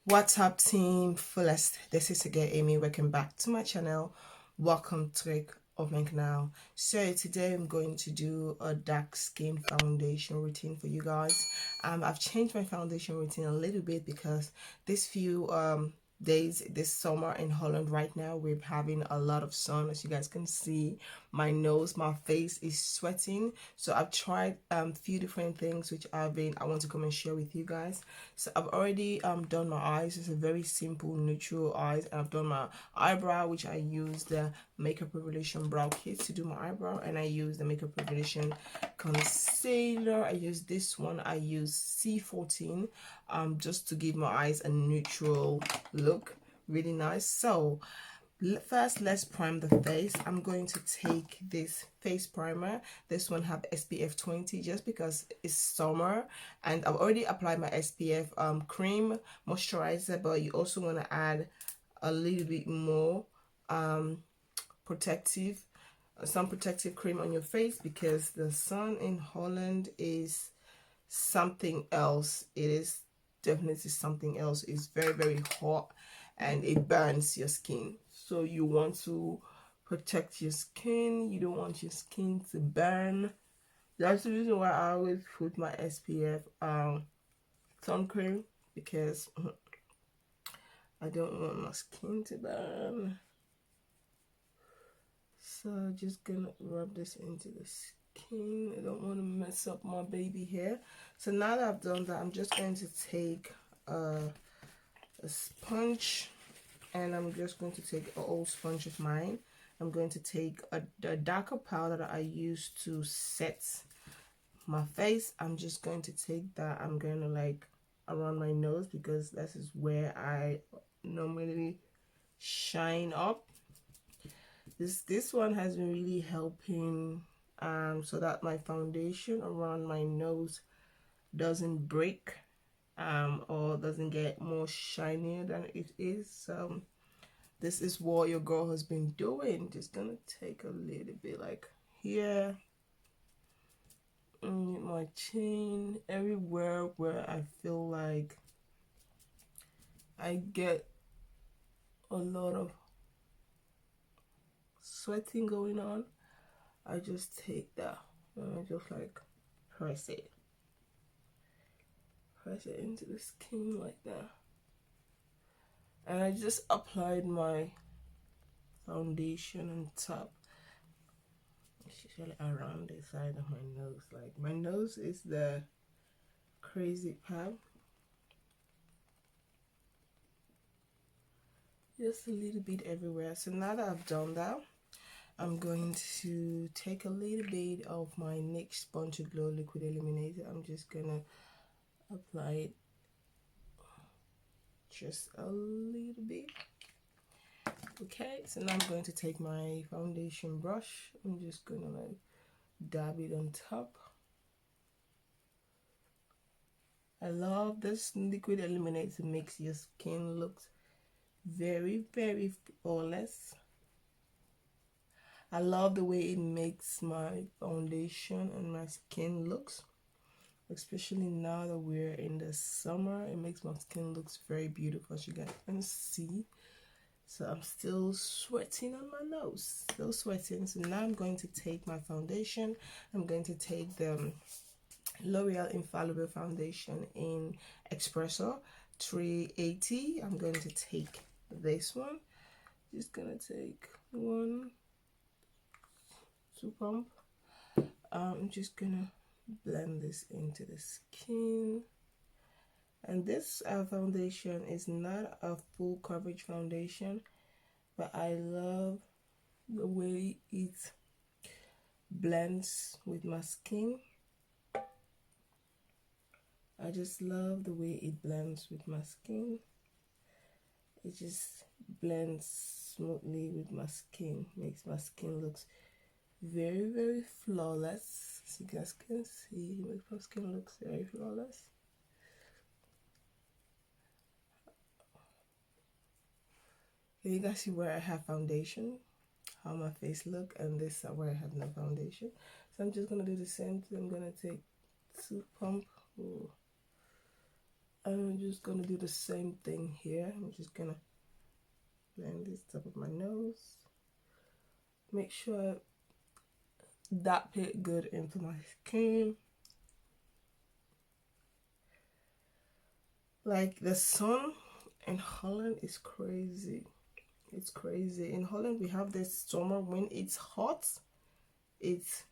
What's up, team Fullest? This is again Amy. Welcome back to my channel. Welcome to my canal. So today I'm going to do a dark skin foundation routine for you guys. I've changed my foundation routine a little bit because this few days this summer in Holland right now we're having a lot of sun. As you guys can see, my nose, my face is sweating. So I've tried few different things which I want to come and share with you guys. So I've already done my eyes. It's a very simple neutral eyes, and I've done my eyebrow, which I use the Makeup Revolution brow kit to do my eyebrow, and I use the Makeup Revolution concealer. I use this one. I use C14 just to give my eyes a neutral look, really nice. So first, let's prime the face. I'm going to take this face primer. This one have SPF 20 just because it's summer, and I've already applied my SPF cream moisturizer, but you also want to add a little bit more protective cream on your face because the sun in Holland is something else. It is definitely something else. It's very, very hot and it burns your skin. So you want to protect your skin. You don't want your skin to burn. That's the reason why I always put my SPF sun cream, because I don't want my skin to burn. So just gonna rub this into the skin. I don't want to mess up my baby hair. So now that I've done that, I'm just going to take a sponge, and I'm just going to take an old sponge of mine. I'm going to take the darker powder that I use to set my face. I'm just going to take that. I'm going to like around my nose because this is where I normally shine up. This one has been really helping so that my foundation around my nose doesn't break or doesn't get more shinier than it is. So this is what your girl has been doing. Just gonna take a little bit like here, my chin, everywhere where I feel like I get a lot of sweating going on. I just take that and I just like press it into the skin like that, and I just applied my foundation on top, especially around the side of my nose. Like my nose is the crazy part. Just a little bit everywhere. So now that I've done that, I'm going to take a little bit of my NYX Sponge Glow Liquid Illuminator. I'm just gonna apply it just a little bit. Okay, so now I'm going to take my foundation brush. I'm just gonna like dab it on top. I love this liquid illuminator. Makes your skin look very, very flawless. I love the way it makes my foundation and my skin looks, especially now that we're in the summer. It makes my skin looks very beautiful, as you guys can see. So I'm still sweating on my nose, still sweating. So now I'm going to take my foundation. I'm going to take the L'Oreal Infallible Foundation in Espresso 380. I'm going to take this one. Just gonna take 1, 2 pump. I'm just gonna blend this into the skin. And this foundation is not a full coverage foundation, but I love the way it blends with my skin. I just love the way it blends with my skin. It just blends smoothly with my skin, makes my skin looks very, very flawless. As you guys can see, it makes my skin looks very flawless. Can you guys see where I have foundation, how my face look, and this is where I have no foundation? So I'm just gonna do the same thing. I'm gonna take 2 pump. I'm just gonna do the same thing here. I'm just gonna blend this top of my nose. Make sure I dab it good into my skin. Like the sun in Holland is crazy. It's crazy. In Holland we have this summer when it's hot. It's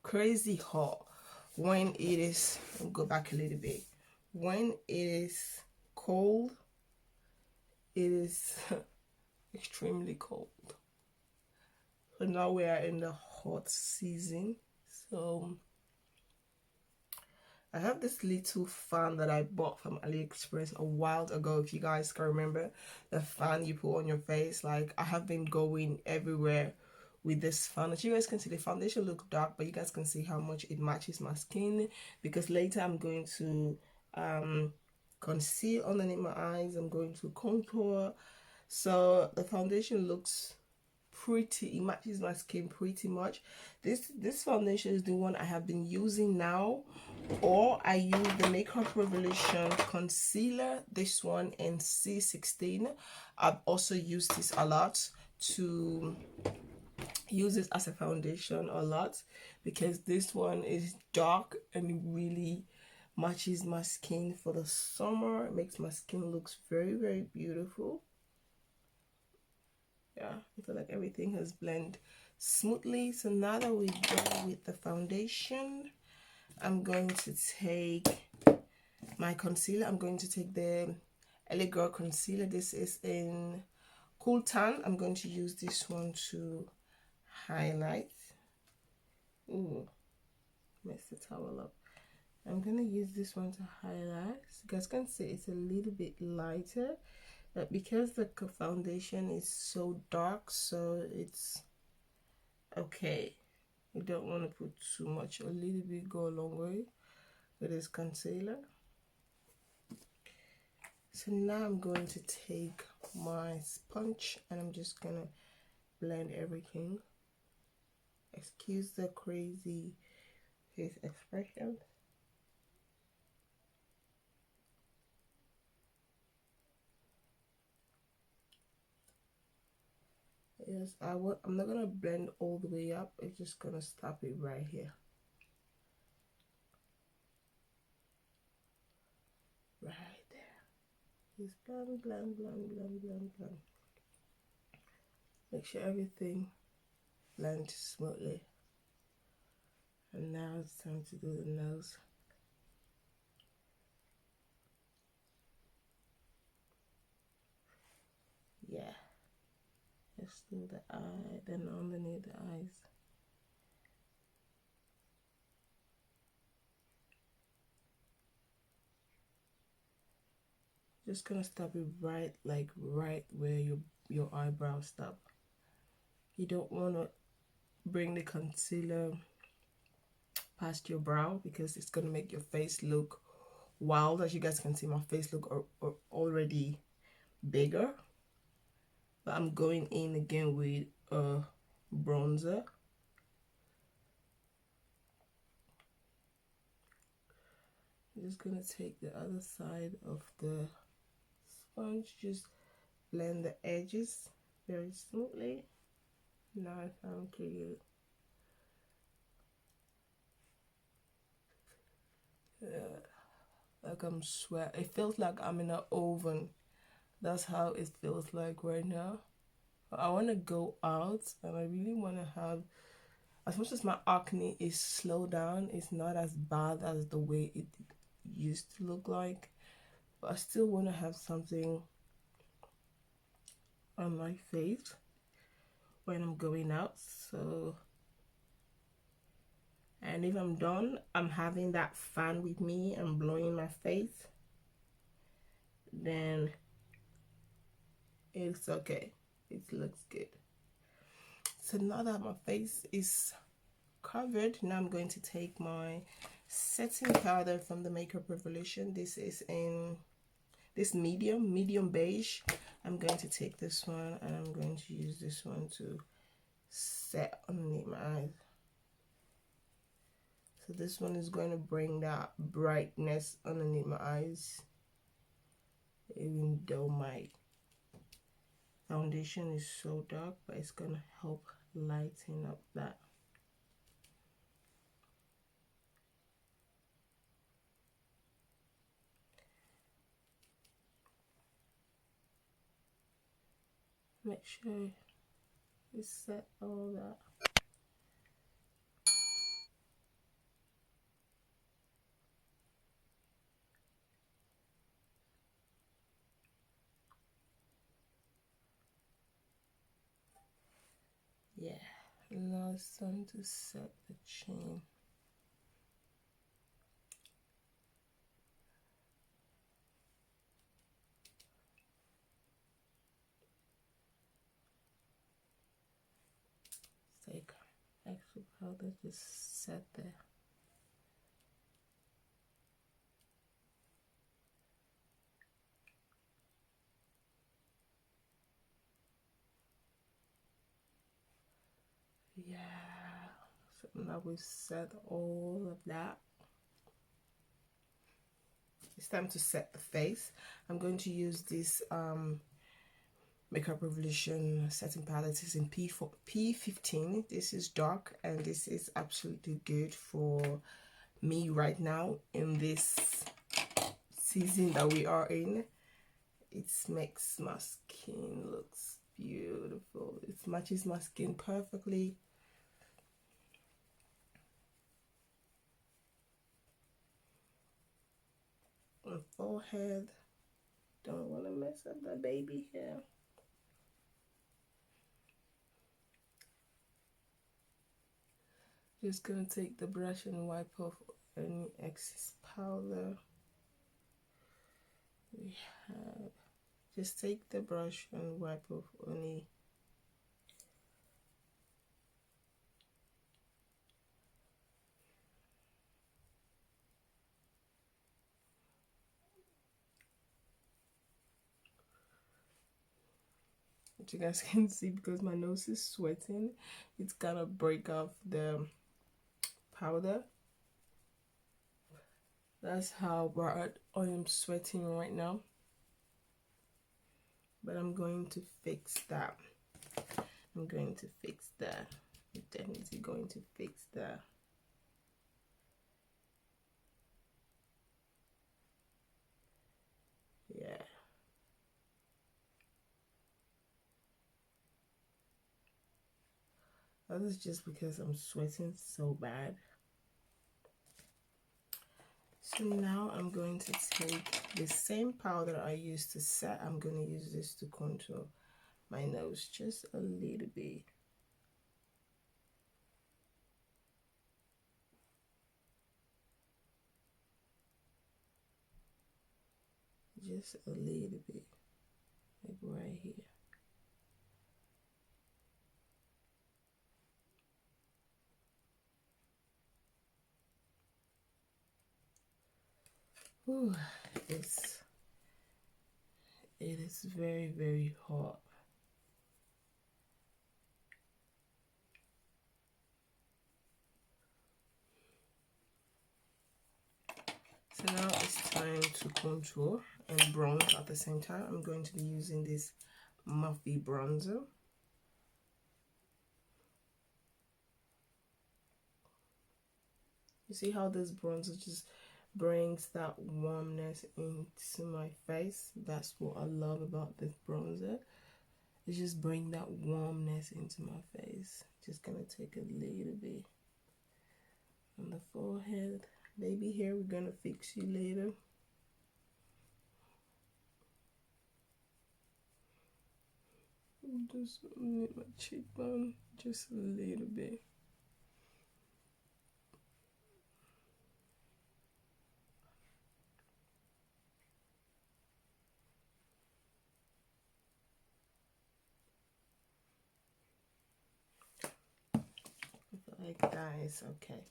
crazy hot. When it is, I'll go back a little bit. When it is cold, it is extremely cold. So now we are in the hot season. So I have this little fan that I bought from AliExpress a while ago. If you guys can remember, the fan you put on your face. Like, I have been going everywhere with this fan. As you guys can see, the foundation looks dark, but you guys can see how much it matches my skin, because later I'm going to conceal underneath my eyes. I'm going to contour. So the foundation looks pretty, it matches my skin pretty much. This foundation is the one I have been using now, or I use the Makeup Revolution concealer, this one in C16. I've also used this a lot to use it as a foundation a lot, because this one is dark and it really matches my skin for the summer. It makes my skin looks very, very beautiful. Yeah, I feel like everything has blended smoothly. So now that we're done with the foundation, I'm going to take my concealer. I'm going to take the LA Girl concealer. This is in Cool Tan. I'm going to use this one to highlight. Ooh, messed the towel up. I'm going to use this one to highlight. So you guys can see it's a little bit lighter. But because the foundation is so dark, so it's okay. You don't want to put too much. A little bit go a long way with this concealer. So now I'm going to take my sponge and I'm just gonna blend everything. Excuse the crazy face expression. Yes, I'm not gonna blend all the way up. It's just gonna stop it right here. Right there. Just blend, blend, blend, blend, blend, blend. Make sure everything blends smoothly. And now it's time to do the nose. Yeah. Let's do the eye, then underneath the eyes. Just gonna stop it right, like right where your eyebrows stop. You don't wanna bring the concealer past your brow, because it's gonna make your face look wild. As you guys can see, my face look already bigger. But I'm going in again with a bronzer. I'm just gonna take the other side of the sponge, just blend the edges very smoothly. Now it sounds cute. Yeah, like I'm sweating. It feels like I'm in an oven. That's how it feels like right now. I want to go out and I really want to have, as much as my acne is slowed down, it's not as bad as the way it used to look like, but I still want to have something on my face when I'm going out. So, and if I'm done, I'm having that fan with me and blowing my face, then it's okay. It looks good. So now that my face is covered, now I'm going to take my setting powder from the Makeup Revolution. This is in this medium beige. I'm going to take this one and I'm going to use this one to set underneath my eyes. So this one is going to bring that brightness underneath my eyes, even though my foundation is so dark, but it's going to help lighten up that. Make sure you set all that. Yeah, now it's time to set the chin. Take extra powder, just set there. Yeah, so now we've set all of that. It's time to set the face. I'm going to use this Makeup Revolution setting palette. It's in P15. This is dark, and this is absolutely good for me right now in this season that we are in. It makes my skin looks beautiful. It matches my skin perfectly. On forehead, don't want to mess up the baby hair. Just gonna take the brush and wipe off any excess powder we have. Just take the brush and wipe off any what you guys can see, because my nose is sweating, it's gonna break off the powder. That's how bad I am sweating right now, but I'm going to fix that. I'm definitely going to fix that. Yeah. That is just because I'm sweating so bad. So now I'm going to take the same powder I used to set. I'm going to use this to contour my nose just a little bit. Just a little bit, like right here. Ooh, it is very, very hot. So now it's time to contour and bronze at the same time. I'm going to be using this Muffy bronzer. You see how this bronzer just brings that warmness into my face? That's what I love about this bronzer. It just brings that warmness into my face. Just gonna take a little bit on the forehead. Baby hair, we're gonna fix you later. Just on my cheekbone, just a little bit. Like that is okay.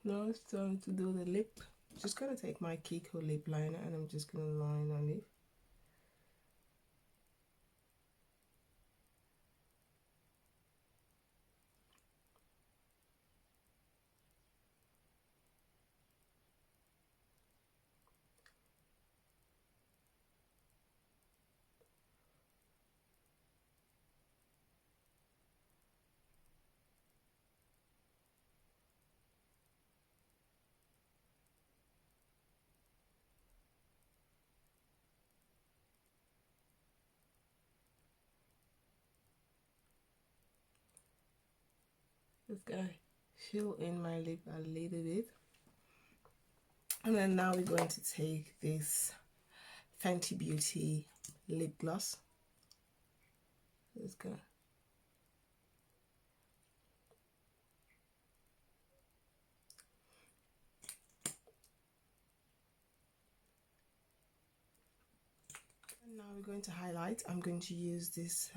Now it's time to do the lip. Just gonna take my Kiko lip liner and I'm just gonna line on it. Just gonna fill in my lip a little bit. And then now we're going to take this Fenty Beauty lip gloss. Just gonna and now we're going to highlight. I'm going to use this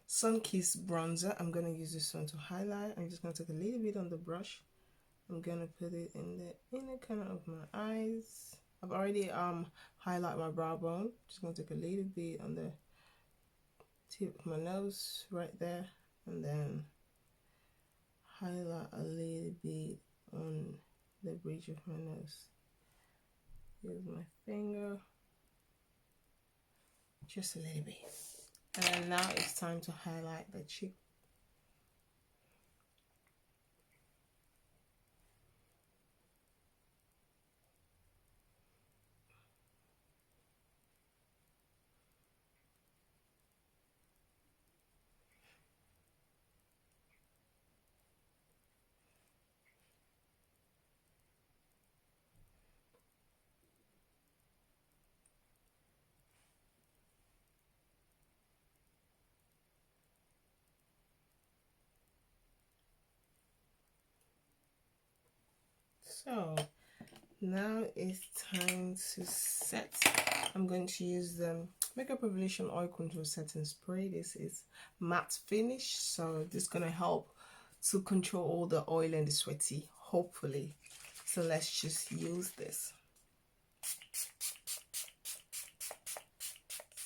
Sun Kiss bronzer. I'm going to use this one to highlight. I'm just going to take a little bit on the brush. I'm going to put it in the inner corner of my eyes. I've already highlighted my brow bone. Just going to take a little bit on the tip of my nose right there, and then highlight a little bit on the bridge of my nose. Use my finger, just a little bit. And now it's time to highlight the cheek. So now it's time to set. I'm going to use the Makeup Revolution Oil Control Setting Spray. This is matte finish, so this is going to help to control all the oil and the sweaty, hopefully. So let's just use this.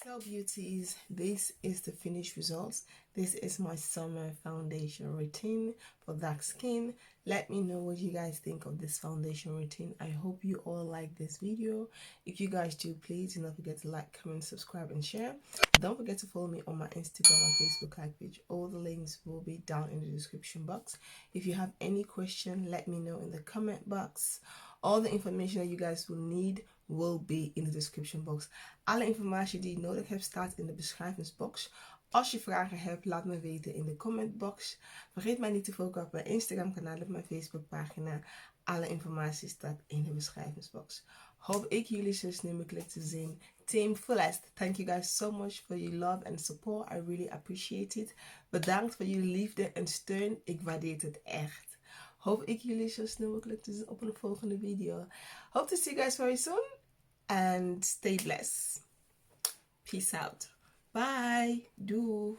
So beauties, this is the finished results. This is my summer foundation routine for dark skin. Let me know what you guys think of this foundation routine. I hope you all like this video. If you guys do, please do not forget to like, comment, subscribe, and share. Don't forget to follow me on my Instagram and Facebook like page. All the links will be down in the description box. If you have any question, let me know in the comment box. All the information that you guys will need will be in de description box. Alle informatie die je nodig hebt staat in de beschrijvingsbox. Als je vragen hebt, laat me weten in de commentbox. Vergeet mij niet te volgen op mijn Instagram kanaal of mijn Facebook pagina. Alle informatie staat in de beschrijvingsbox. Hoop ik jullie zo snel mogelijk te zien. Team Fullest, thank you guys so much for your love and support. I really appreciate it. Bedankt voor jullie liefde en steun. Ik waardeer het echt. Hoop ik jullie zo snel mogelijk te zien op een volgende video. Hope to see you guys very soon. And stay blessed. Peace out. Bye. Doei.